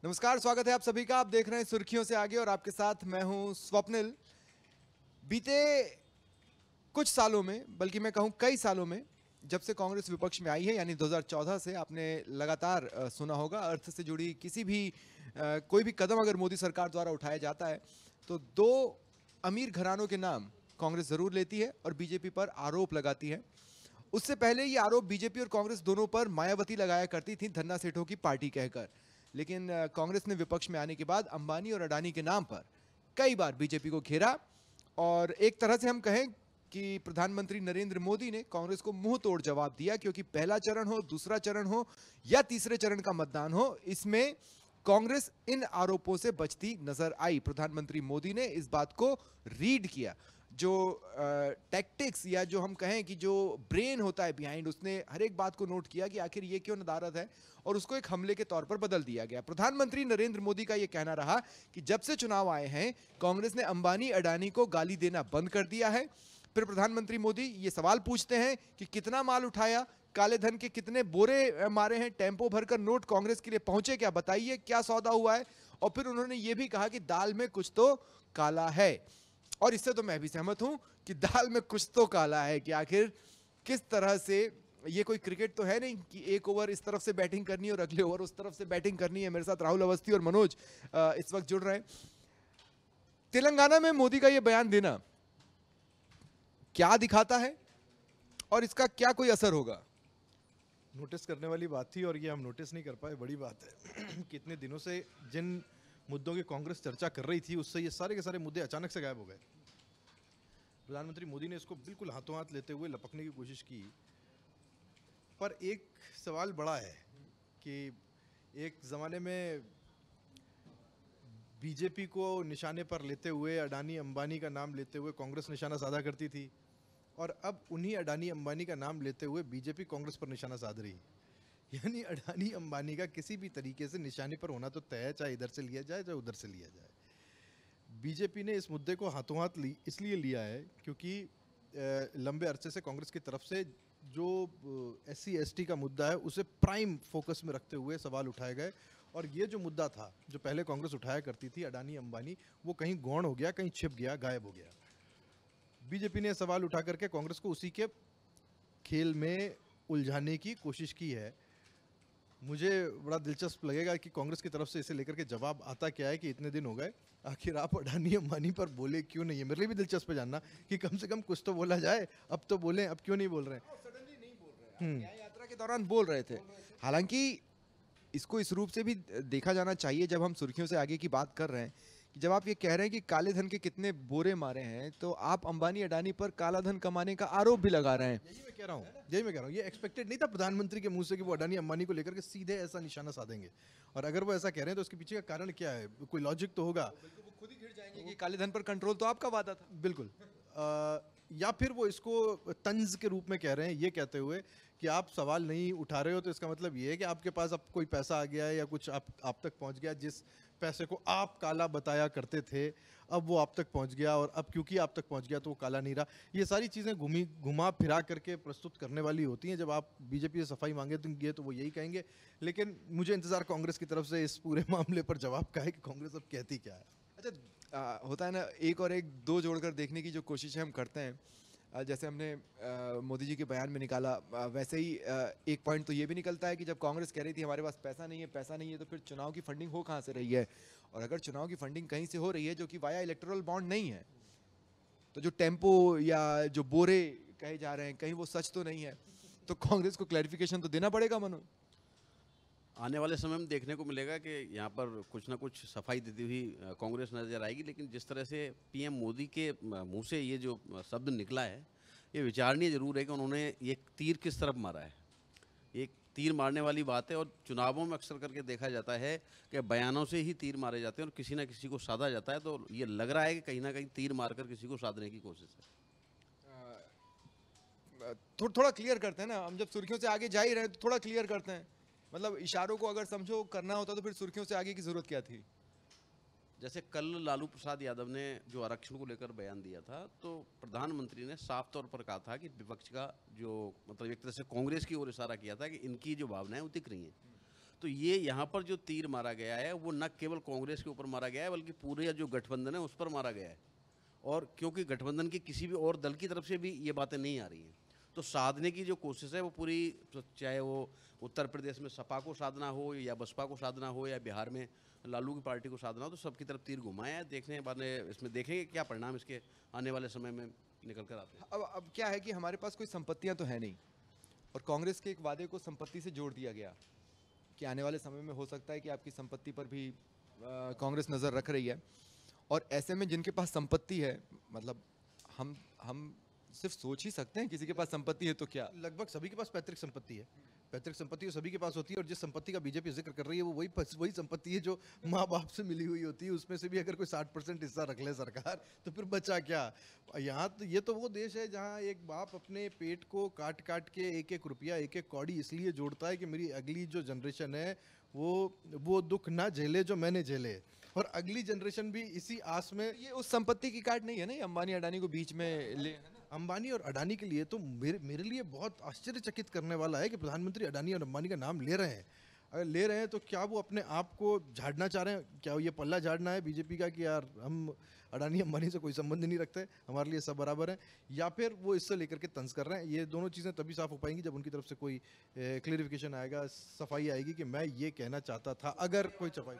नमस्कार, स्वागत है आप सभी का। आप देख रहे हैं सुर्खियों से आगे और आपके साथ मैं हूं स्वप्निल। बीते कुछ सालों में, बल्कि मैं कहूं कई सालों में, जब से कांग्रेस विपक्ष में आई है, यानी 2014 से, आपने लगातार सुना होगा, अर्थ से जुड़ी किसी भी कोई भी कदम अगर मोदी सरकार द्वारा उठाया जाता है तो दो अमीर घरानों के नाम कांग्रेस जरूर लेती है और बीजेपी पर आरोप लगाती है। उससे पहले ये आरोप बीजेपी और कांग्रेस दोनों पर मायावती लगाया करती थी, धन्ना सेठों की पार्टी कहकर। लेकिन कांग्रेस ने विपक्ष में आने के बाद अंबानी और अडानी के नाम पर कई बार बीजेपी को घेरा और एक तरह से हम कहें कि प्रधानमंत्री नरेंद्र मोदी ने कांग्रेस को मुंह तोड़ जवाब दिया, क्योंकि पहला चरण हो, दूसरा चरण हो या तीसरे चरण का मतदान हो, इसमें कांग्रेस इन आरोपों से बचती नजर आई। प्रधानमंत्री मोदी ने इस बात को रीड किया। जो टैक्टिक्स या जो हम कहें कि जो ब्रेन होता है बिहाइंड, उसने हर एक बात को नोट किया कि आखिर ये क्यों नदारद है और उसको एक हमले के तौर पर बदल दिया गया। प्रधानमंत्री नरेंद्र मोदी का यह कहना रहा कि जब से चुनाव आए हैं कांग्रेस ने अंबानी अडानी को गाली देना बंद कर दिया है। फिर प्रधानमंत्री मोदी ये सवाल पूछते हैं कि कितना माल उठाया, काले धन के कितने बोरे मारे हैं, टेम्पो भरकर नोट कांग्रेस के लिए पहुंचे क्या, बताइए क्या सौदा हुआ है। और फिर उन्होंने ये भी कहा कि दाल में कुछ तो काला है। और इससे तो मैं भी सहमत हूं कि दाल में कुछ तो काला है, कि आखिर किस तरह से, ये कोई क्रिकेट तो है नहीं कि एक ओवर इस तरफ से बैटिंग करनी है और अगले ओवर उस तरफ से बैटिंग करनी है। मेरे साथ राहुल अवस्थी और मनोज इस वक्त जुड़ रहे हैं। तेलंगाना में मोदी का यह बयान देना क्या दिखाता है और इसका क्या कोई असर होगा? नोटिस करने वाली बात थी और ये हम नोटिस नहीं कर पाए, बड़ी बात है। कितने दिनों से जिन मुद्दों की कांग्रेस चर्चा कर रही थी उससे ये सारे के सारे मुद्दे अचानक से गायब हो गए। प्रधानमंत्री मोदी ने इसको बिल्कुल हाथों हाथ लेते हुए लपकने की कोशिश की, पर एक सवाल बड़ा है कि एक ज़माने में बीजेपी को निशाने पर लेते हुए, अडानी अंबानी का नाम लेते हुए कांग्रेस निशाना साधा करती थी, और अब उन्हीं अडानी अंबानी का नाम लेते हुए बीजेपी कांग्रेस पर निशाना साध रही है। यानी अडानी अंबानी का किसी भी तरीके से निशाने पर होना तो तय है, चाहे इधर से लिया जाए चाहे उधर से लिया जाए। बीजेपी ने इस मुद्दे को हाथों हाथ इसलिए लिया है क्योंकि लंबे अरसे से कांग्रेस की तरफ से जो SC ST का मुद्दा है उसे प्राइम फोकस में रखते हुए सवाल उठाए गए। और ये जो मुद्दा था जो पहले कांग्रेस उठाया करती थी, अडानी अंबानी, वो कहीं गौण हो गया, कहीं छिप गया, गायब हो गया। बीजेपी ने सवाल उठा करके कांग्रेस को उसी के खेल में उलझाने की कोशिश की है। मुझे बड़ा दिलचस्प लगेगा कि कांग्रेस की तरफ से इसे लेकर के जवाब आता क्या है कि इतने दिन हो गए, आखिर आप अडानी अंबानी पर बोले क्यों नहीं है। मेरे लिए भी दिलचस्प है जानना कि कम से कम कुछ तो बोला जाए। अब तो बोले, अब क्यों नहीं बोल रहे हैं? सडनली नहीं बोल रहे हैं, न्याय यात्रा के दौरान बोल रहे थे। हालांकि इसको इस रूप से भी देखा जाना चाहिए, जब हम सुर्खियों से आगे की बात कर रहे हैं, कि जब आप ये कह रहे हैं कि काले धन के कितने बोरे मारे हैं, तो आप अंबानी अडानी पर काला धन कमाने का आरोप भी लगा रहे हैं। यही मैं कह रहा हूँ, ये एक्सपेक्टेड नहीं था प्रधानमंत्री के मुंह से कि वो अडानी अंबानी को लेकर के सीधे ऐसा निशाना साधेंगे। और अगर वो ऐसा कह रहे हैं तो उसके पीछे का कारण क्या है, कोई लॉजिक तो होगा। वो खुद ही घिर जाएंगे कि काले धन पर कंट्रोल तो आपका वादा था। बिल्कुल। या फिर वो इसको तंज के रूप में कह रहे हैं, ये कहते हुए कि आप सवाल नहीं उठा रहे हो तो इसका मतलब ये है कि आपके पास अब कोई पैसा आ गया है या कुछ आप तक पहुंच गया, जिस पैसे को आप काला बताया करते थे अब वो आप तक पहुंच गया, और अब क्योंकि आप तक पहुंच गया तो वो काला नहीं रहा। ये सारी चीज़ें घुमा फिरा करके प्रस्तुत करने वाली होती हैं। जब आप बीजेपी से सफाई मांगेंगे तो वो यही कहेंगे, लेकिन मुझे इंतजार कांग्रेस की तरफ से इस पूरे मामले पर जवाब का है कि कांग्रेस अब कहती क्या है। अच्छा, होता है ना, एक और एक दो जोड़कर देखने की जो कोशिशें हम करते हैं, जैसे हमने मोदी जी के बयान में निकाला, वैसे ही एक पॉइंट तो ये भी निकलता है कि जब कांग्रेस कह रही थी हमारे पास पैसा नहीं है, तो फिर चुनाव की फंडिंग हो कहाँ से रही है? और अगर चुनाव की फंडिंग कहीं से हो रही है जो कि वाया इलेक्टोरल बॉन्ड नहीं है, तो जो टेम्पो या जो बोरे कहे जा रहे हैं, कहीं वो सच तो नहीं है? तो कांग्रेस को क्लैरिफिकेशन तो देना पड़ेगा। मनोज, आने वाले समय में देखने को मिलेगा कि यहाँ पर कुछ ना कुछ सफाई देती हुई कांग्रेस नजर आएगी। लेकिन जिस तरह से पीएम मोदी के मुंह से ये जो शब्द निकला है, ये विचारणीय जरूर है कि उन्होंने ये तीर किस तरफ मारा है। एक तीर मारने वाली बात है, और चुनावों में अक्सर करके देखा जाता है कि बयानों से ही तीर मारे जाते हैं और किसी ना किसी को साधा जाता है। तो ये लग रहा है कि कहीं ना कहीं तीर मारकर किसी को साधने की कोशिश है। थोड़ा क्लियर करते हैं ना, हम जब सुर्खियों से आगे जा ही रहे हैं तो थोड़ा क्लियर करते हैं। मतलब इशारों को अगर समझो करना होता तो फिर सुर्खियों से आगे की जरूरत क्या थी? जैसे कल लालू प्रसाद यादव ने जो आरक्षण को लेकर बयान दिया था, तो प्रधानमंत्री ने साफ तौर पर कहा था कि विपक्ष का जो, मतलब एक तरह से कांग्रेस की ओर इशारा किया था कि इनकी जो भावनाएं वो दिख रही हैं। तो तो ये यहाँ पर जो तीर मारा गया है वो न केवल कांग्रेस के ऊपर मारा गया है बल्कि पूरे जो गठबंधन है उस पर मारा गया है। और क्योंकि गठबंधन के किसी भी और दल की तरफ से भी ये बातें नहीं आ रही हैं, तो साधने की जो कोशिश है वो पूरी, चाहे वो उत्तर प्रदेश में सपा को साधना हो या बसपा को साधना हो या बिहार में लालू की पार्टी को साधना हो, तो सबकी तरफ तीर घुमाया है। देखने बाद इसमें देखेंगे क्या परिणाम इसके आने वाले समय में निकल कर आते हैं। अब क्या है कि हमारे पास कोई संपत्तियां तो है नहीं, और कांग्रेस के एक वादे को संपत्ति से जोड़ दिया गया कि आने वाले समय में हो सकता है कि आपकी संपत्ति पर भी कांग्रेस नज़र रख रही है। और ऐसे में जिनके पास संपत्ति है, मतलब हम सिर्फ सोच ही सकते हैं किसी के पास संपत्ति है तो क्या। लगभग सभी के पास पैतृक संपत्ति है। पैतृक संपत्ति तो सभी के पास होती है, और जिस संपत्ति का बीजेपी जिक्र कर रही है वो वही संपत्ति है जो माँ बाप से मिली हुई होती है। उसमें से भी अगर कोई 60% हिस्सा रख ले सरकार तो फिर बचा क्या। यहाँ तो ये तो वो देश है जहाँ एक बाप अपने पेट को काट काट के एक एक रुपया एक एक कौड़ी इसलिए जोड़ता है कि मेरी अगली जो जनरेशन है वो दुख ना झेले जो मैंने झेले, और अगली जनरेशन भी इसी आस में। ये उस संपत्ति की काट नहीं है ना, ये अंबानी अडानी को बीच में ले, है ना? अंबानी और अडानी के लिए तो मेरे लिए बहुत आश्चर्यचकित करने वाला है कि प्रधानमंत्री अडानी और अंबानी का नाम ले रहे हैं। अगर ले रहे हैं तो क्या वो अपने आप को झाड़ना चाह रहे हैं? क्या ये पल्ला झाड़ना है बीजेपी का कि यार हम अडानी अंबानी से कोई संबंध नहीं रखते, हमारे लिए सब बराबर हैं, या फिर वो इससे लेकर के तंज कर रहे हैं? ये दोनों चीज़ें तभी साफ हो पाएंगी जब उनकी तरफ से कोई क्लियरिफिकेशन आएगा, सफाई आएगी कि मैं ये कहना चाहता था। अगर कोई सफाई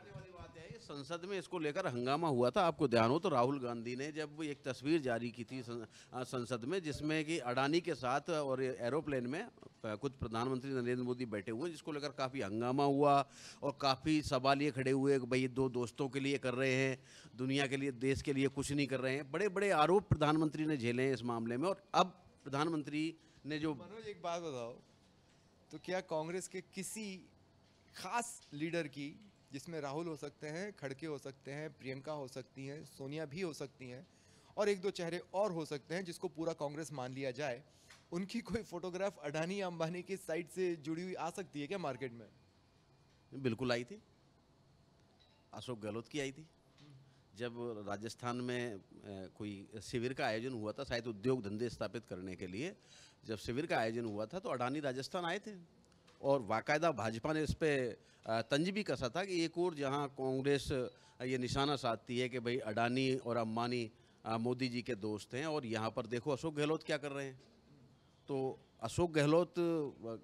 संसद में इसको लेकर हंगामा हुआ था, आपको ध्यान हो तो राहुल गांधी ने जब एक तस्वीर जारी की थी संसद में, जिसमें कि अडानी के साथ और एरोप्लेन में खुद प्रधानमंत्री नरेंद्र मोदी बैठे हुए, जिसको लेकर काफ़ी हंगामा हुआ और काफ़ी सवाल ये खड़े हुए कि भाई दो दोस्तों के लिए कर रहे हैं, दुनिया के लिए देश के लिए कुछ नहीं कर रहे हैं। बड़े बड़े आरोप प्रधानमंत्री ने झेले हैं इस मामले में। और अब प्रधानमंत्री ने जो मनोज एक बात बताओ, तो क्या कांग्रेस के किसी खास लीडर की, जिसमें राहुल हो सकते हैं, खड़गे हो सकते हैं, प्रियंका हो सकती हैं, सोनिया भी हो सकती हैं, और एक दो चेहरे और हो सकते हैं जिसको पूरा कांग्रेस मान लिया जाए, उनकी कोई फोटोग्राफ अडानी या अंबानी की साइड से जुड़ी हुई आ सकती है क्या मार्केट में? बिल्कुल आई थी, अशोक गहलोत की आई थी। जब राजस्थान में कोई शिविर का आयोजन हुआ था, शायद उद्योग धंधे स्थापित करने के लिए जब शिविर का आयोजन हुआ था, तो अडानी राजस्थान आए थे और बाकायदा भाजपा ने इस पर तंज भी कसा था कि एक और जहां कांग्रेस ये निशाना साधती है कि भाई अडानी और अंबानी मोदी जी के दोस्त हैं, और यहाँ पर देखो अशोक गहलोत क्या कर रहे हैं। तो अशोक गहलोत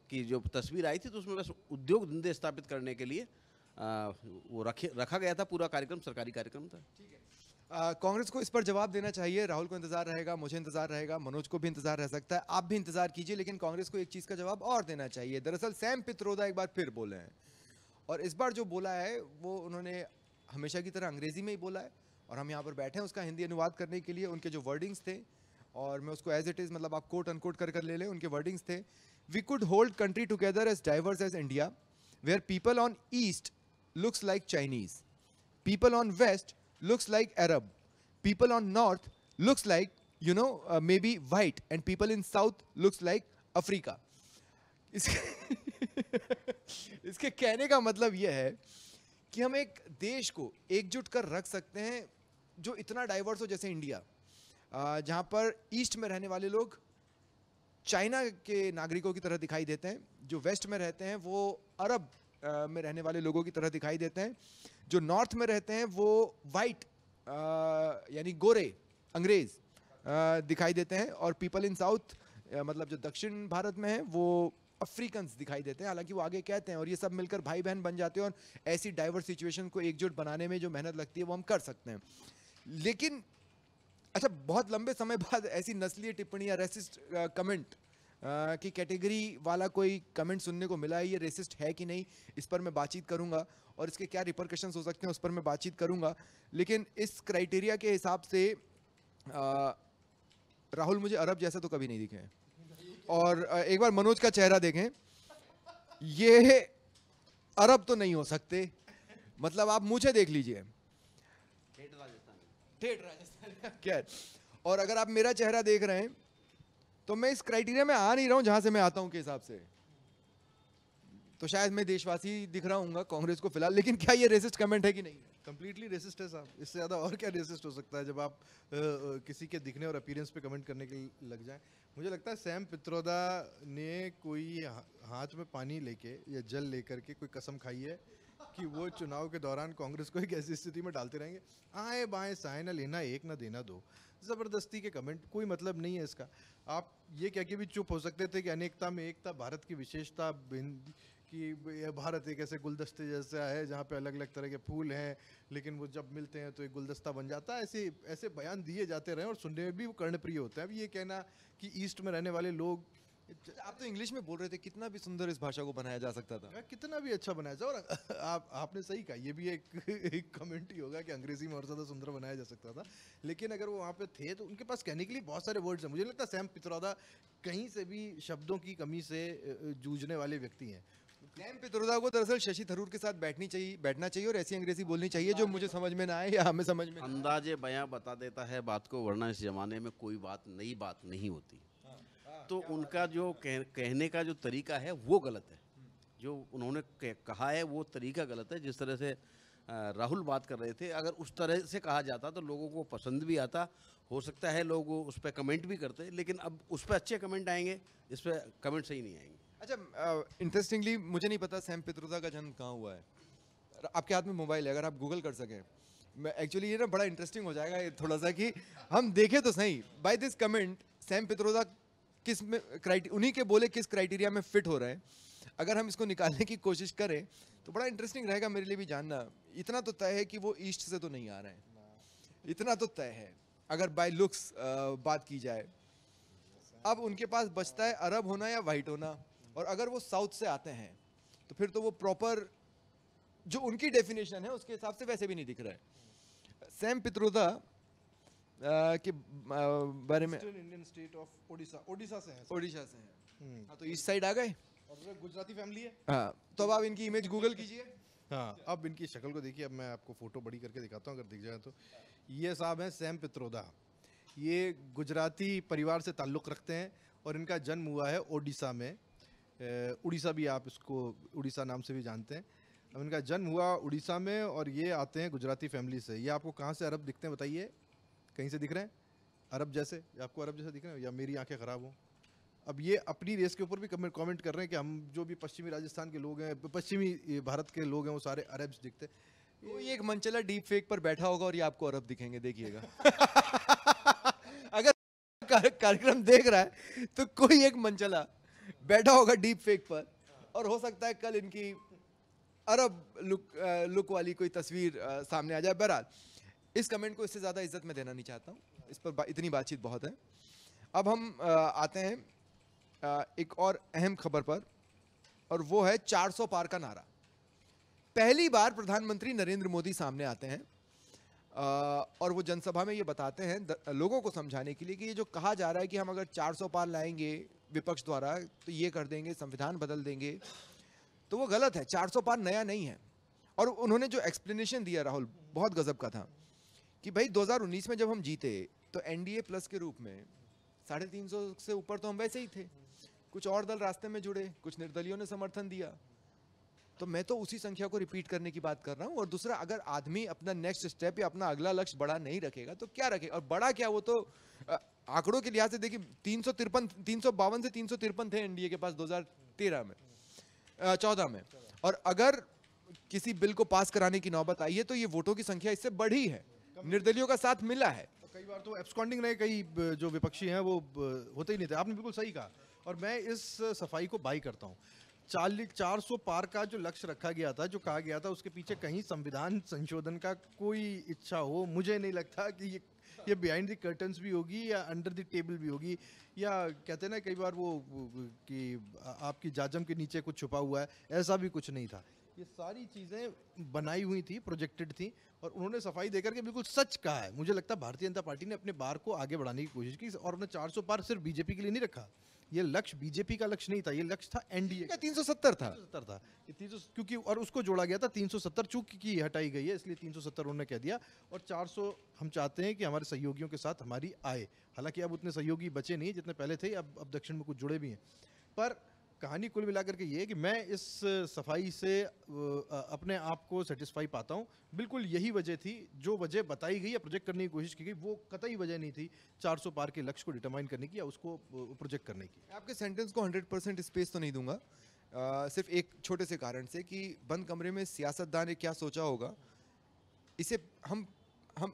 की जो तस्वीर आई थी तो उसमें बस उद्योग धंधे स्थापित करने के लिए वो रखा गया था, पूरा कार्यक्रम सरकारी कार्यक्रम था। ठीक है, कांग्रेस को इस पर जवाब देना चाहिए। राहुल को इंतजार रहेगा, मुझे इंतजार रहेगा, मनोज को भी इंतजार रह सकता है, आप भी इंतजार कीजिए, लेकिन कांग्रेस को एक चीज़ का जवाब और देना चाहिए। दरअसल सैम पित्रोदा एक बार फिर बोले हैं, और इस बार जो बोला है वो उन्होंने हमेशा की तरह अंग्रेजी में ही बोला है, और हम यहाँ पर बैठे हैं उसका हिंदी अनुवाद करने के लिए। उनके जो वर्डिंग्स थे, और मैं उसको एज इट इज़, मतलब आप कोट अनकोट कर ले लें, उनके वर्डिंग्स थे, we could hold country together as diverse as India, where people on east looks like Chinese, people on west looks like Arab, people on north looks like, maybe white, and people in south looks like Africa. इसके कहने का मतलब यह है कि हम एक देश को एकजुट कर रख सकते हैं जो इतना डाइवर्स हो जैसे इंडिया, जहाँ पर ईस्ट में रहने वाले लोग चाइना के नागरिकों की तरह दिखाई देते हैं, जो वेस्ट में रहते हैं वो अरब में रहने वाले लोगों की तरह दिखाई देते हैं, जो नॉर्थ में रहते हैं वो वाइट यानी गोरे अंग्रेज दिखाई देते हैं, और पीपल इन साउथ मतलब जो दक्षिण भारत में है वो अफ्रीकन्स दिखाई देते हैं। हालांकि वो आगे कहते हैं, और ये सब मिलकर भाई बहन बन जाते हैं, और ऐसी डाइवर्स सिचुएशन को एकजुट बनाने में जो मेहनत लगती है वो हम कर सकते हैं। लेकिन अच्छा, बहुत लंबे समय बाद ऐसी नस्लीय टिप्पणी या रेसिस्ट कमेंट की कैटेगरी वाला कोई कमेंट सुनने को मिला है। ये रेसिस्ट है कि नहीं, इस पर मैं बातचीत करूंगा, और इसके क्या रिपरकशंस हो सकते हैं उस पर मैं बातचीत करूंगा। लेकिन इस क्राइटेरिया के हिसाब से राहुल मुझे अरब जैसा तो कभी नहीं दिखे हैं। और एक बार मनोज का चेहरा देखें, ये अरब तो नहीं हो सकते, मतलब आप मुझे देख लीजिए, ठेठ राजस्थान क्या। और अगर आप मेरा चेहरा देख रहे हैं तो मैं इस क्राइटेरिया में आ नहीं रहा हूं जहां से मैं आता हूं के हिसाब से। तो शायद मैं देशवासी दिख रहा हूँ कांग्रेस को फिलहाल, लेकिन क्या ये रेसिस्ट कमेंट है कि नहीं? कंप्लीटली रेसिस्ट है साहब, इससे ज़्यादा और क्या रेसिस्ट हो सकता है जब आप किसी के दिखने और अपीयरेंस पे कमेंट करने के लिए लग जाएं। मुझे लगता है सैम पित्रोदा ने कोई हाथ में पानी लेके या जल लेकर के कोई कसम खाई है कि वो चुनाव के दौरान कांग्रेस को एक ऐसी स्थिति में डालते रहेंगे, आए बाएं साए ना लेना एक ना देना दो, ज़बरदस्ती के कमेंट, कोई मतलब नहीं है इसका। आप ये कह के भी चुप हो सकते थे कि अनेकता में एकता, भारत की विशेषता, कि ये भारत एक ऐसे गुलदस्ते जैसा है जहाँ पे अलग अलग तरह के फूल हैं, लेकिन वो जब मिलते हैं तो एक गुलदस्ता बन जाता है। ऐसे ऐसे बयान दिए जाते रहे और सुनने में भी वो कर्णप्रिय होता है। अब ये कहना कि ईस्ट में रहने वाले लोग, आप तो इंग्लिश में बोल रहे थे, कितना भी सुंदर इस भाषा को बनाया जा सकता था। कितना भी अच्छा बनाया जाए, और आपने सही कहा, ये भी एक कमेंट ही होगा कि अंग्रेजी में और ज़्यादा सुंदर बनाया जा सकता था। लेकिन अगर वो वहाँ पे थे तो उनके पास कहने के लिए बहुत सारे वर्ड्स हैं। मुझे लगता है सैम पित्रोदा कहीं से भी शब्दों की कमी से जूझने वाले व्यक्ति हैं। सैम पित्रोदा को दरअसल शशि थरूर के साथ बैठना चाहिए और ऐसी अंग्रेजी बोलनी चाहिए जो मुझे समझ में ना आए या हमें समझ में। अंदाजे बयां बता देता है बात को, वरना इस जमाने में कोई बात नई बात नहीं होती। तो उनका जो कहने का जो तरीका है वो गलत है, जो उन्होंने कहा है वो तरीका गलत है। जिस तरह से राहुल बात कर रहे थे, अगर उस तरह से कहा जाता तो लोगों को पसंद भी आता, हो सकता है लोग उस पर कमेंट भी करते, लेकिन अब उस पर अच्छे कमेंट आएंगे, इस पर कमेंट सही नहीं आएंगे। अच्छा, इंटरेस्टिंगली मुझे नहीं पता सैम पित्रोदा का जन्म कहाँ हुआ है। आपके हाथ में मोबाइल है, अगर आप गूगल कर सकें, मैं एक्चुअली ये ना बड़ा इंटरेस्टिंग हो जाएगा ये थोड़ा सा कि हम देखें तो सही, by this comment Sam Pitroda किस में उन्हीं के बोले किस क्राइटेरिया में फिट हो रहे हैं। अगर हम इसको निकालने की कोशिश करें तो बड़ा इंटरेस्टिंग रहेगा मेरे लिए भी जानना। इतना तो तय है कि वो ईस्ट से तो नहीं आ रहे हैं, इतना तो तय है अगर बाय लुक्स बात की जाए। अब उनके पास बचता है अरब होना या वाइट होना, और अगर वो साउथ से आते हैं तो फिर तो वो प्रॉपर जो उनकी डेफिनेशन है उसके हिसाब से वैसे भी नहीं दिख रहा है। सैम पित्रोदा के बारे में, इंडियन स्टेट ऑफ ओडिशा से हैं। ओडिशा से हैं। हाँ, तो ईस्ट साइड आ गए और गुजराती फैमिली है। हाँ, तो अब आप इनकी इमेज गूगल कीजिए। हाँ, अब इनकी शक्ल को देखिए। अब मैं आपको फोटो बड़ी करके दिखाता हूँ, अगर दिख जाए तो। ये साहब हैं सैम पित्रोदा, ये गुजराती परिवार से ताल्लुक़ रखते हैं और इनका जन्म हुआ है ओडिशा में। उड़ीसा भी, आप इसको उड़ीसा नाम से भी जानते हैं। अब इनका जन्म हुआ उड़ीसा में और ये आते हैं गुजराती फैमिली से। ये आपको कहाँ से अरब दिखते हैं बताइए? कहीं से दिख रहे हैं अरब जैसे? आपको अरब जैसे दिख रहे हैं या मेरी आंखें ख़राब हों? अब ये अपनी रेस के ऊपर भी कमेंट कर रहे हैं कि हम जो भी पश्चिमी राजस्थान के लोग हैं, पश्चिमी भारत के लोग हैं, वो सारे अरब्स दिखते हैं। कोई एक मंचला डीप फेक पर बैठा होगा और ये आपको अरब दिखेंगे, देखिएगा। अगर कार्यक्रम देख रहा है तो कोई एक मंचला बैठा होगा डीप फेक पर, और हो सकता है कल इनकी अरब लुक वाली कोई तस्वीर सामने आ जाए। बहरहाल इस कमेंट को इससे ज़्यादा इज्जत मैं देना नहीं चाहता हूँ, इस पर इतनी बातचीत बहुत है। अब हम आते हैं एक और अहम खबर पर, और वो है 400 पार का नारा। पहली बार प्रधानमंत्री नरेंद्र मोदी सामने आते हैं और वो जनसभा में ये बताते हैं लोगों को समझाने के लिए कि ये जो कहा जा रहा है कि हम अगर 400 पार लाएंगे विपक्ष द्वारा तो ये कर देंगे, संविधान बदल देंगे, तो वो गलत है। 400 पार नया नहीं है। और उन्होंने जो एक्सप्लेनेशन दिया राहुल, बहुत गजब का था कि भाई 2019 में जब हम जीते तो एनडीए प्लस के रूप में 350 से ऊपर तो हम वैसे ही थे, कुछ और दल रास्ते में जुड़े, कुछ निर्दलियों ने समर्थन दिया, तो मैं तो उसी संख्या को रिपीट करने की बात कर रहा हूं। और दूसरा, अगर आदमी अपना नेक्स्ट स्टेप या अपना अगला लक्ष्य बड़ा नहीं रखेगा तो क्या रखेगा? और बड़ा क्या, वो तो आंकड़ों के लिहाज से देखिए 352 से 353 थे एनडीए के पास 2014 में, और अगर किसी बिल को पास कराने की नौबत आई है तो ये वोटों की संख्या इससे बढ़ी है, निर्दलियों का साथ मिला है। कई बार तो एब्सकॉन्डिंग रहे, कई जो विपक्षी हैं वो होते ही नहीं थे। आपने बिल्कुल सही कहा और मैं इस सफाई को बाई करता हूँ। 400 पार का जो लक्ष्य रखा गया था, जो कहा गया था, उसके पीछे कहीं संविधान संशोधन का कोई इच्छा हो, मुझे नहीं लगता कि ये बिहाइंड द कर्टन्स भी होगी या अंडर द टेबल भी होगी, या कहते हैं ना कई बार वो कि आपकी जाजम के नीचे कुछ छुपा हुआ है, ऐसा भी कुछ नहीं था। ये सारी चीज़ें बनाई हुई थी, प्रोजेक्टेड थी, और उन्होंने सफाई देकर के बिल्कुल सच कहा है। मुझे लगता है भारतीय जनता पार्टी ने अपने बार को आगे बढ़ाने की कोशिश की और उन्होंने 400 पार सिर्फ बीजेपी के लिए नहीं रखा। ये लक्ष्य बीजेपी का लक्ष्य नहीं था, ये लक्ष्य था एनडीए का। 370 था, ये 300, क्योंकि और उसको जोड़ा गया था 370, चूक की हटाई गई है, इसलिए 370 उन्होंने कह दिया। और 400 हम चाहते हैं कि हमारे सहयोगियों के साथ हमारी आए। हालांकि अब उतने सहयोगी बचे नहीं जितने पहले थे, अब दक्षिण में कुछ जुड़े भी हैं, पर कहानी कुल मिलाकर के ये है कि मैं इस सफाई से अपने आप को सेटिस्फाई पाता हूँ। बिल्कुल यही वजह थी, जो वजह बताई गई या प्रोजेक्ट करने की कोशिश की गई, वो कतई वजह नहीं थी 400 पार के लक्ष्य को डिटरमाइन करने की या उसको प्रोजेक्ट करने की। आपके सेंटेंस को 100% स्पेस तो नहीं दूंगा, सिर्फ एक छोटे से कारण से कि बंद कमरे में सियासतदान ने क्या सोचा होगा, इसे हम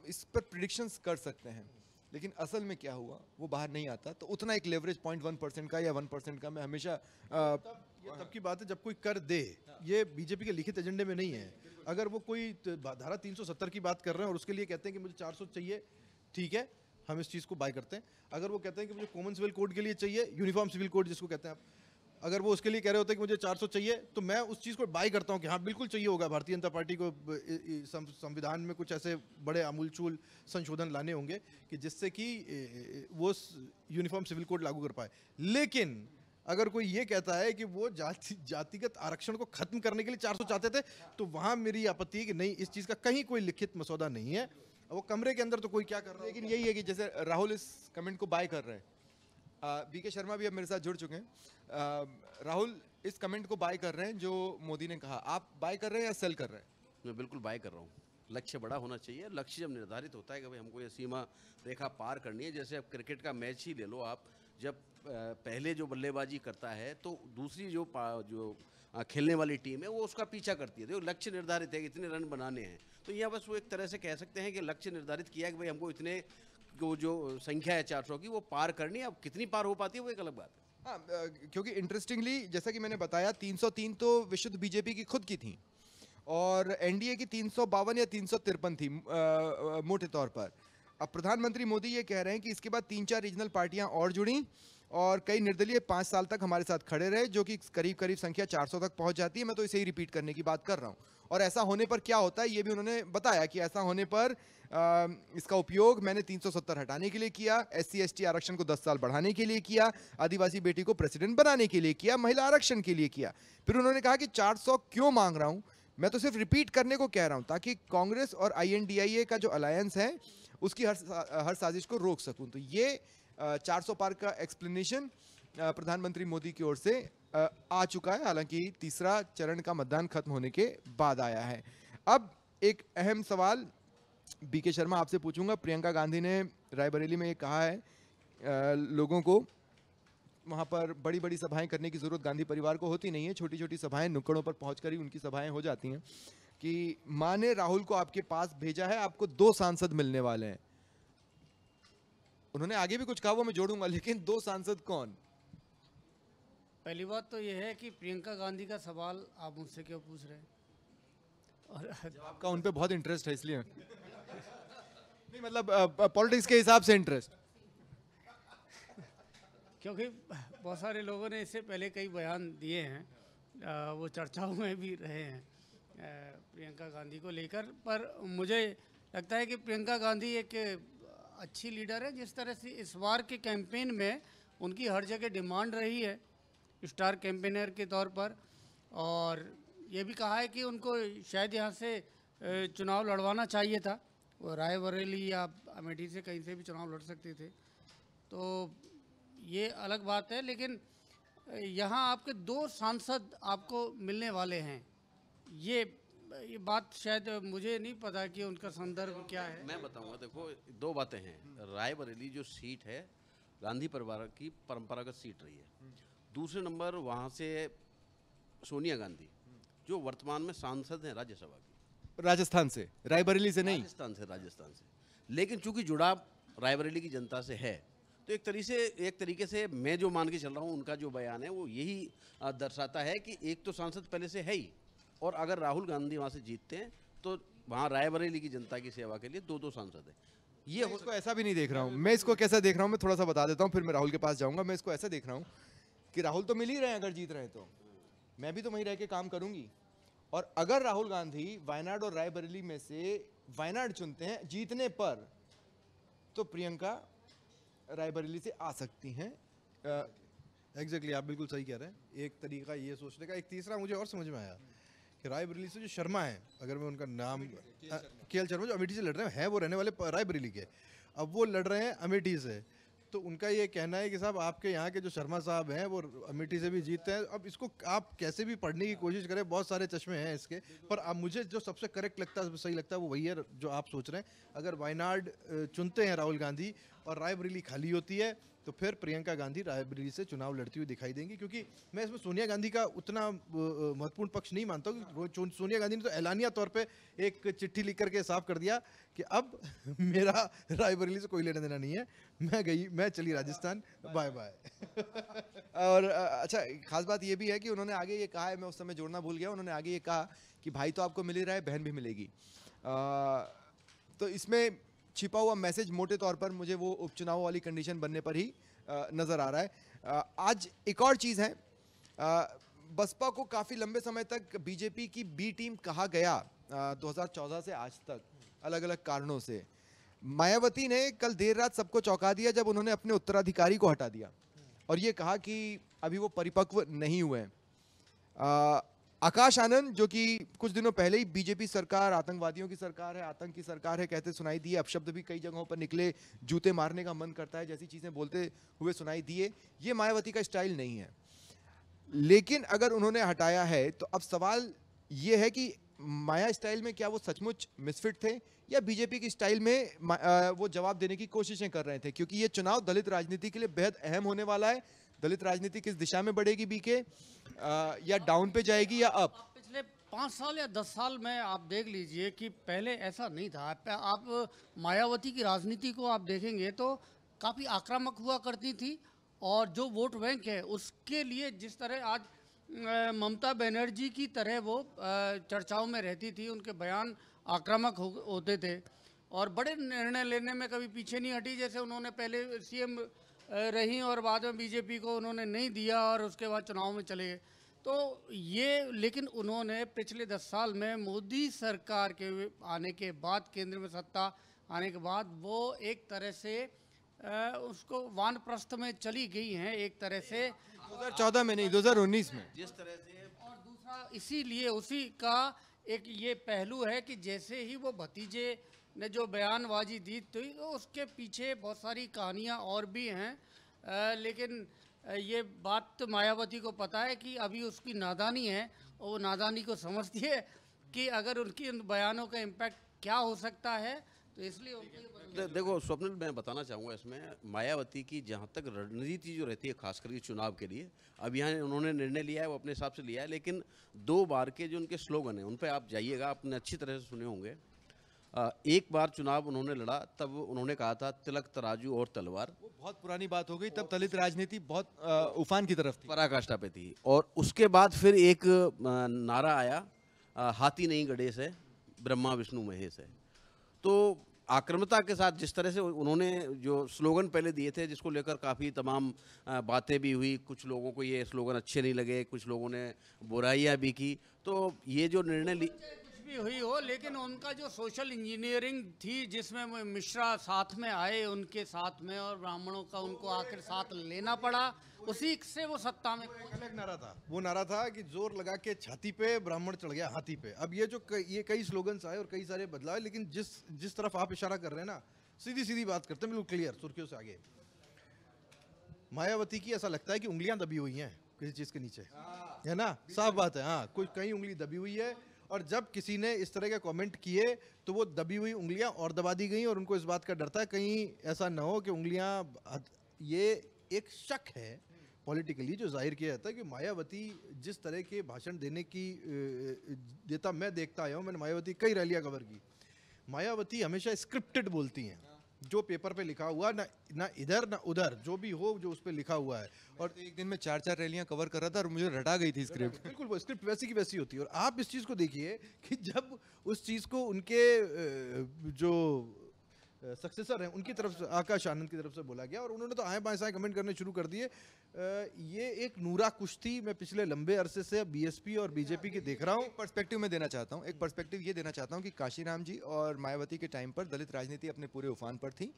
इस पर प्रिडिक्शंस कर सकते हैं, लेकिन असल में क्या हुआ वो बाहर नहीं आता। तो उतना एक लेवरेज 0.1% का या 1% का मैं हमेशा ये तब की बात है जब कोई कर दे, ये बीजेपी के लिखित एजेंडे में नहीं है। अगर वो कोई धारा 370 की बात कर रहे हैं और उसके लिए कहते हैं कि मुझे 400 चाहिए, ठीक है, हम इस चीज़ को बाय करते हैं। अगर वो कहते हैं कि मुझे कॉमन सिविल कोड के लिए चाहिए, यूनिफॉर्म सिविल कोड जिसको कहते हैं आप, अगर वो उसके लिए कह रहे होते हैं कि मुझे 400 चाहिए, तो मैं उस चीज़ को बाय करता हूँ कि हाँ बिल्कुल चाहिए होगा। भारतीय जनता पार्टी को संविधान में कुछ ऐसे बड़े आमूलचूल संशोधन लाने होंगे कि जिससे कि वो यूनिफॉर्म सिविल कोड लागू कर पाए। लेकिन अगर कोई ये कहता है कि वो जातिगत आरक्षण को खत्म करने के लिए 400 चाहते थे, तो वहाँ मेरी आपत्ति है कि नहीं, इस चीज़ का कहीं कोई लिखित मसौदा नहीं है। वो कमरे के अंदर तो कोई क्या कर रहा है। लेकिन यही है कि जैसे राहुल इस कमेंट को बाय कर रहे हैं, बीके शर्मा भी अब मेरे साथ जुड़ चुके हैं। राहुल इस कमेंट को बाय कर रहे हैं जो मोदी ने कहा, आप बाय कर रहे हैं या सेल कर रहे हैं? मैं बिल्कुल बाय कर रहा हूँ। लक्ष्य बड़ा होना चाहिए। लक्ष्य जब निर्धारित होता है कि भाई हमको ये सीमा रेखा पार करनी है, जैसे अब क्रिकेट का मैच ही ले लो आप, जब पहले जो बल्लेबाजी करता है तो दूसरी जो खेलने वाली टीम है वो उसका पीछा करती है। तो लक्ष्य निर्धारित है कि इतने रन बनाने हैं, तो यहाँ बस वो एक तरह से कह सकते हैं कि लक्ष्य निर्धारित किया कि भाई हमको इतने जो संख्या है 400 की वो पार करनी है। अब कितनी पार हो पाती है वो एक अलग बात है। हाँ, क्योंकि इंटरेस्टिंगली जैसा कि मैंने बताया 303 तो विशुद्ध बीजेपी की खुद की थी और एनडीए की 352 या 353 थी मोटे तौर पर। अब प्रधानमंत्री मोदी ये कह रहे हैं कि इसके बाद 3-4 रीजनल पार्टियां और जुड़ी और कई निर्दलीय 5 साल तक हमारे साथ खड़े रहे, जो कि करीब करीब संख्या 400 तक पहुंच जाती है। मैं तो इसे ही रिपीट करने की बात कर रहा हूं। और ऐसा होने पर क्या होता है ये भी उन्होंने बताया कि ऐसा होने पर इसका उपयोग मैंने 370 हटाने के लिए किया, SC/ST आरक्षण को 10 साल बढ़ाने के लिए किया, आदिवासी बेटी को प्रेसिडेंट बनाने के लिए किया, महिला आरक्षण के लिए किया। फिर उन्होंने कहा कि 400 क्यों मांग रहा हूं, मैं तो सिर्फ रिपीट करने को कह रहा हूं ताकि कांग्रेस और INDIA का जो अलायंस है उसकी हर साजिश को रोक सकूं। तो ये 400 पार का एक्सप्लेनेशन प्रधानमंत्री मोदी की ओर से आ चुका है, हालांकि तीसरा चरण का मतदान खत्म होने के बाद आया है। अब एक अहम सवाल बीके शर्मा आपसे पूछूंगा। प्रियंका गांधी ने रायबरेली में ये कहा है लोगों को वहां पर बड़ी बड़ी सभाएं करने की जरूरत गांधी परिवार को होती नहीं है, छोटी छोटी सभाएं नुक्कड़ों पर पहुंचकर ही उनकी सभाएं हो जाती हैं, कि मां ने राहुल को आपके पास भेजा है, आपको 2 सांसद मिलने वाले हैं। उन्होंने आगे भी कुछ कहा वो मैं जोड़ूंगा, लेकिन 2 सांसद कौन? पहली बात तो यह है कि प्रियंका गांधी का सवाल आप मुझसे क्यों पूछ रहे हैं? और आपका उन पे बहुत इंटरेस्ट है इसलिए नहीं, मतलब पॉलिटिक्स के हिसाब से इंटरेस्ट, क्योंकि बहुत सारे लोगों ने इससे पहले कई बयान दिए हैं, वो चर्चाओं में भी रहे हैं प्रियंका गांधी को लेकर। पर मुझे लगता है कि प्रियंका गांधी एक अच्छी लीडर है। जिस तरह से इस बार के कैंपेन में उनकी हर जगह डिमांड रही है स्टार कैंपेनर के तौर पर, और ये भी कहा है कि उनको शायद यहाँ से चुनाव लड़वाना चाहिए था। वो रायबरेली या अमेठी से कहीं से भी चुनाव लड़ सकते थे, तो ये अलग बात है। लेकिन यहाँ आपके 2 सांसद आपको मिलने वाले हैं, ये बात शायद मुझे नहीं पता कि उनका संदर्भ क्या है। मैं बताऊंगा, देखो 2 बातें हैं। रायबरेली जो सीट है गांधी परिवार की परंपरागत सीट रही है। दूसरे नंबर वहाँ से सोनिया गांधी जो वर्तमान में सांसद हैं राज्यसभा की, राजस्थान से, रायबरेली से नहीं, राजस्थान से। लेकिन चूंकि जुड़ाव रायबरेली की जनता से है, तो एक तरीके से मैं जो मान के चल रहा हूँ उनका जो बयान है वो यही दर्शाता है कि एक तो सांसद पहले से है ही, और अगर राहुल गांधी वहाँ से जीतते हैं तो वहाँ रायबरेली की जनता की सेवा के लिए 2 सांसद है। ये इसको ऐसा भी नहीं देख रहा हूँ मैं, इसको कैसा देख रहा हूँ मैं थोड़ा सा बता देता हूँ, फिर मैं राहुल के पास जाऊंगा। मैं इसको ऐसा देख रहा हूँ कि राहुल तो मिल ही रहे हैं, अगर जीत रहे हैं तो मैं भी तो वहीं रह के काम करूंगी। और अगर राहुल गांधी वायनाड और रायबरेली में से वायनाड चुनते हैं जीतने पर, तो प्रियंका रायबरेली से आ सकती हैं। एग्जैक्टली, आप बिल्कुल सही कह रहे हैं। एक तरीका ये सोचने का। एक तीसरा मुझे और समझ में आया कि रायबरेली से जो शर्मा है, अगर मैं उनका नाम KL शर्मा जो अमेठी से लड़ रहे हैं वो रहने वाले रायबरेली के, अब वो लड़ रहे हैं अमेठी से, तो उनका ये कहना है कि साहब आपके यहाँ के जो शर्मा साहब हैं वो अमेठी से भी जीतते हैं। अब इसको आप कैसे भी पढ़ने की कोशिश करें, बहुत सारे चश्मे हैं इसके, पर अब मुझे जो सबसे करेक्ट लगता है, सही लगता है, वो वही है जो आप सोच रहे हैं। अगर वायनाड चुनते हैं राहुल गांधी और रायबरेली खाली होती है, तो फिर प्रियंका गांधी रायबरेली से चुनाव लड़ती हुई दिखाई देंगी। क्योंकि मैं इसमें सोनिया गांधी का उतना महत्वपूर्ण पक्ष नहीं मानता हूँ। सोनिया गांधी ने तो एलानिया तौर पे एक चिट्ठी लिख करके साफ कर दिया कि अब मेरा रायबरेली से कोई लेना देना नहीं है, मैं चली राजस्थान, बाय बाय। और अच्छा, खास बात ये भी है कि उन्होंने आगे ये कहा है, मैं उस समय जोड़ना भूल गया, उन्होंने आगे ये कहा कि भाई तो आपको मिल ही रहा है, बहन भी मिलेगी। तो इसमें छिपा हुआ मैसेज मोटे तौर पर मुझे वो उपचुनाव वाली कंडीशन बनने पर ही नजर आ रहा है। आज एक और चीज़ है, बसपा को काफ़ी लंबे समय तक बीजेपी की बी टीम कहा गया, 2014 से आज तक अलग अलग कारणों से। मायावती ने कल देर रात सबको चौंका दिया जब उन्होंने अपने उत्तराधिकारी को हटा दिया और ये कहा कि अभी वो परिपक्व नहीं हुए हैं। आकाश आनंद, जो कि कुछ दिनों पहले ही बीजेपी सरकार आतंकवादियों की सरकार है, आतंक की सरकार है कहते सुनाई दिए, अपशब्द भी कई जगहों पर निकले, जूते मारने का मन करता है जैसी चीजें बोलते हुए सुनाई दिए। ये मायावती का स्टाइल नहीं है। लेकिन अगर उन्होंने हटाया है तो अब सवाल ये है कि माया स्टाइल में क्या वो सचमुच मिसफिट थे या बीजेपी की स्टाइल में वो जवाब देने की कोशिशें कर रहे थे? क्योंकि ये चुनाव दलित राजनीति के लिए बेहद अहम होने वाला है। दलित राजनीति किस दिशा में बढ़ेगी बीके, या डाउन पे जाएगी या अप? पिछले 5 साल या 10 साल में आप देख लीजिए कि पहले ऐसा नहीं था। आप मायावती की राजनीति को आप देखेंगे तो काफ़ी आक्रामक हुआ करती थी और जो वोट बैंक है उसके लिए जिस तरह आज ममता बनर्जी की तरह वो चर्चाओं में रहती थी, उनके बयान आक्रामक होते थे और बड़े निर्णय लेने में कभी पीछे नहीं हटी। जैसे उन्होंने पहले सीएम रही और बाद में बीजेपी को उन्होंने नहीं दिया और उसके बाद चुनाव में चले गए। तो ये, लेकिन उन्होंने पिछले 10 साल में मोदी सरकार के आने के बाद, केंद्र में सत्ता आने के बाद, वो एक तरह से उसको वानप्रस्थ में चली गई हैं एक तरह से। 2014 में नहीं, 2019 में जिस तरह से। और दूसरा इसीलिए उसी का एक ये पहलू है कि जैसे ही वो भतीजे ने जो बयानबाजी दी तो उसके पीछे बहुत सारी कहानियां और भी हैं। लेकिन ये बात तो मायावती को पता है कि अभी उसकी नादानी है और वो नादानी को समझती है कि अगर उनकी उन बयानों का इम्पैक्ट क्या हो सकता है, तो इसलिए उनको देखो स्वप्निल, मैं बताना चाहूँगा इसमें मायावती की जहाँ तक रणनीति जो रहती है खास करके चुनाव के लिए, अब यहाँ उन्होंने निर्णय लिया है, वो अपने हिसाब से लिया है, लेकिन 2 बार के जो उनके स्लोगन हैं उन पर आप जाइएगा, आपने अच्छी तरह से सुने होंगे। एक बार चुनाव उन्होंने लड़ा तब उन्होंने कहा था तिलक तराजू और तलवार। वो बहुत पुरानी बात हो गई, तब दलित राजनीति बहुत उफान की तरफ थी, पराकाष्ठा पे थी। और उसके बाद फिर एक नारा आया, हाथी नहीं गणेश है, ब्रह्मा विष्णु महेश है। तो आक्रमता के साथ जिस तरह से उन्होंने जो स्लोगन पहले दिए थे, जिसको लेकर काफ़ी तमाम बातें भी हुई, कुछ लोगों को ये स्लोगन अच्छे नहीं लगे, कुछ लोगों ने बुराइयां भी की, तो ये जो निर्णय भी हुई हो, लेकिन उनका जो सोशल इंजीनियरिंग थी जिसमें मिश्रा साथ में आए उनके साथ में और ब्राह्मणों का उनको आखिर साथ लेना पड़ा, उसी से वो सत्ता में। अलग नारा था, वो नारा था कि जोर लगा के छाती पे ब्राह्मण चढ़ गया हाथी पे। अब ये जो ये कई स्लोगन्स आए और कई सारे बदलाव, लेकिन जिस तरफ आप इशारा कर रहे हैं ना, सीधी सीधी बात करते हैं, बिल्कुल क्लियर, सुर्खियों से आगे। मायावती की ऐसा लगता है कि उंगलियां दबी हुई हैं किसी चीज के नीचे, है ना, साफ बात है। हाँ, कोई कहीं उंगली दबी हुई है और जब किसी ने इस तरह के कमेंट किए तो वो दबी हुई उंगलियां और दबा दी गई और उनको इस बात का डर था कहीं ऐसा ना हो कि उंगलियां, ये एक शक है पॉलिटिकली जो जाहिर किया जाता है कि मायावती जिस तरह के भाषण देने की देता मैं देखता आया हूँ, मैंने मायावती कई रैलियां कवर की, मायावती हमेशा स्क्रिप्टेड बोलती हैं, जो पेपर पे लिखा हुआ, ना इधर ना उधर, जो भी हो जो उस पे लिखा हुआ है। और एक दिन में 4 रैलियां कवर कर रहा था और मुझे रटा गई थी स्क्रिप्ट। बिल्कुल, वो स्क्रिप्ट वैसी की वैसी होती है। और आप इस चीज़ को देखिए कि जब उस चीज़ को उनके जो सक्सेसर हैं उनकी तरफ से, आकाश आनंद की तरफ से बोला गया और उन्होंने तो आए बाएं कमेंट करने शुरू कर दिए। ये एक नूरा कुश्ती मैं पिछले लंबे अरसे से बीएसपी और बीजेपी की देख रहा हूँ। पर्सपेक्टिव में देना चाहता हूँ, एक पर्सपेक्टिव ये देना चाहता हूँ कि काशीराम जी और मायावती के टाइम पर दलित राजनीति अपने पूरे उफान पर थी।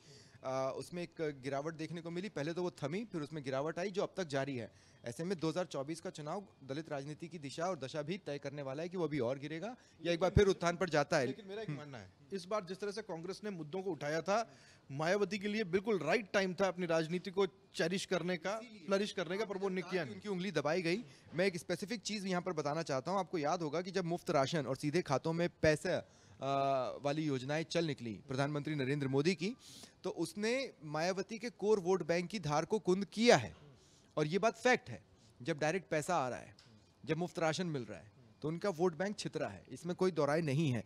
उसमें एक गिरावट देखने को मिली, पहले तो वो थमी, फिर उसमें गिरावट आई जो अब तक जारी है। ऐसे में 2024 का चुनाव दलित राजनीति की दिशा और दशा भी तय करने वाला है कि वो अभी और गिरेगा या एक बार फिर उत्थान पर जाता है। लेकिन मेरा एक मानना है, इस बार जिस तरह से कांग्रेस ने मुद्दों को उठाया था, मायावती के लिए बिल्कुल राइट टाइम था अपनी राजनीति को चेरिश करने का, फ्लरिश करने का, पर वो ने किया नहीं। उनकी उंगली दबाई गई। मैं एक स्पेसिफिक चीज यहाँ पर बताना चाहता हूँ। आपको याद होगा कि जब मुफ्त राशन और सीधे खातों में पैसे वाली योजनाएं चल निकली प्रधानमंत्री नरेंद्र मोदी की, तो उसने मायावती के कोर वोट बैंक की धार को कुंद किया है। और ये बात फैक्ट है, जब डायरेक्ट पैसा आ रहा है, जब मुफ्त राशन मिल रहा है, तो उनका वोट बैंक छितरा है, इसमें कोई दोराय नहीं है।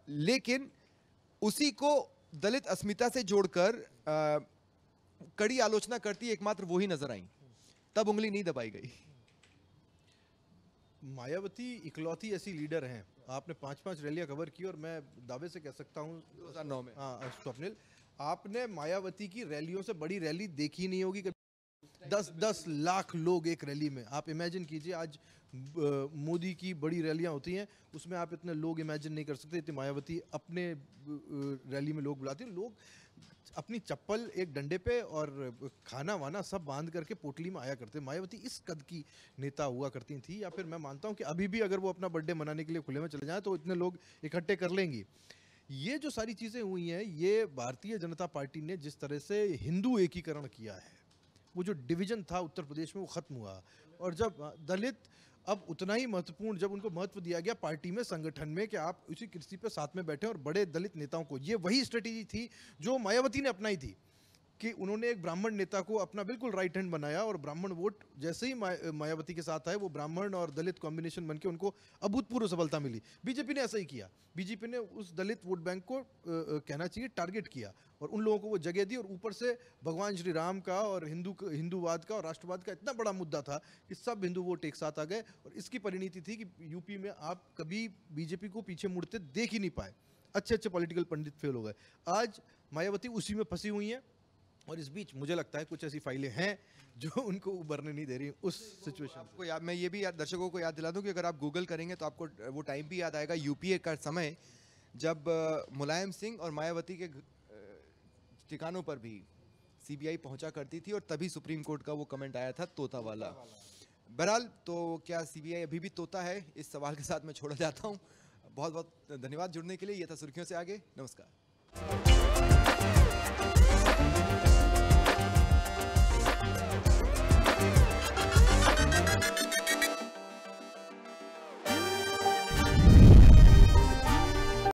लेकिन उसी को दलित अस्मिता से जोड़कर कड़ी आलोचना करती एकमात्र वो ही नजर आई, तब उंगली नहीं दबाई गई। मायावती इकलौती ऐसी लीडर हैं, आपने 5-5 रैलियां कवर की और मैं दावे से कह सकता हूं 2009 में, हाँ स्वप्निल, आपने मायावती की रैलियों से बड़ी रैली देखी नहीं होगी कभी। 10-10 लाख लोग एक रैली में, आप इमेजिन कीजिए। आज मोदी की बड़ी रैलियां होती हैं, उसमें आप इतने लोग इमेजिन नहीं कर सकते। इतनी मायावती अपने रैली में लोग बुलाती है। लोग अपनी चप्पल एक डंडे पे और खाना वाना सब बांध करके पोटली में आया करते। मायावती इस कद की नेता हुआ करती थी। या फिर मैं मानता हूं कि अभी भी अगर वो अपना बर्थडे मनाने के लिए खुले में चले जाएं तो इतने लोग इकट्ठे कर लेंगी। ये जो सारी चीज़ें हुई हैं, ये भारतीय जनता पार्टी ने जिस तरह से हिंदू एकीकरण किया है, वो जो डिवीजन था उत्तर प्रदेश में वो खत्म हुआ। और जब दलित अब उतना ही महत्वपूर्ण, जब उनको महत्व दिया गया पार्टी में, संगठन में, कि आप उसी कुर्सी पे साथ में बैठे और बड़े दलित नेताओं को, ये वही स्ट्रेटेजी थी जो मायावती ने अपनाई थी कि उन्होंने एक ब्राह्मण नेता को अपना बिल्कुल राइट हैंड बनाया और ब्राह्मण वोट जैसे ही मायावती के साथ आए, वो ब्राह्मण और दलित कॉम्बिनेशन बनके उनको अभूतपूर्व सफलता मिली। बीजेपी ने ऐसा ही किया। बीजेपी ने उस दलित वोट बैंक को कहना चाहिए टारगेट किया और उन लोगों को वो जगह दी। और ऊपर से भगवान श्री राम का और हिंदूवाद का और राष्ट्रवाद का इतना बड़ा मुद्दा था कि सब हिंदू वोट एक साथ आ गए। और इसकी परिणति थी कि यूपी में आप कभी बीजेपी को पीछे मुड़ते देख ही नहीं पाए। अच्छे अच्छे पॉलिटिकल पंडित फेल हो गए। आज मायावती उसी में फंसी हुई हैं और इस बीच मुझे लगता है कुछ ऐसी फाइलें हैं जो उनको उभरने नहीं दे रही उस सिचुएशन। आपको याद, मैं ये भी दर्शकों को याद दिला दूं कि अगर आप गूगल करेंगे तो आपको वो टाइम भी याद आएगा, यूपीए का समय, जब मुलायम सिंह और मायावती के ठिकानों पर भी सीबीआई पहुंचा करती थी और तभी सुप्रीम कोर्ट का वो कमेंट आया था तोता वाला। बहरहाल, तो क्या सीबीआई अभी भी तोता है? इस सवाल के साथ मैं छोड़ा जाता हूँ। बहुत बहुत धन्यवाद जुड़ने के लिए। ये था सुर्खियों से आगे। नमस्कार।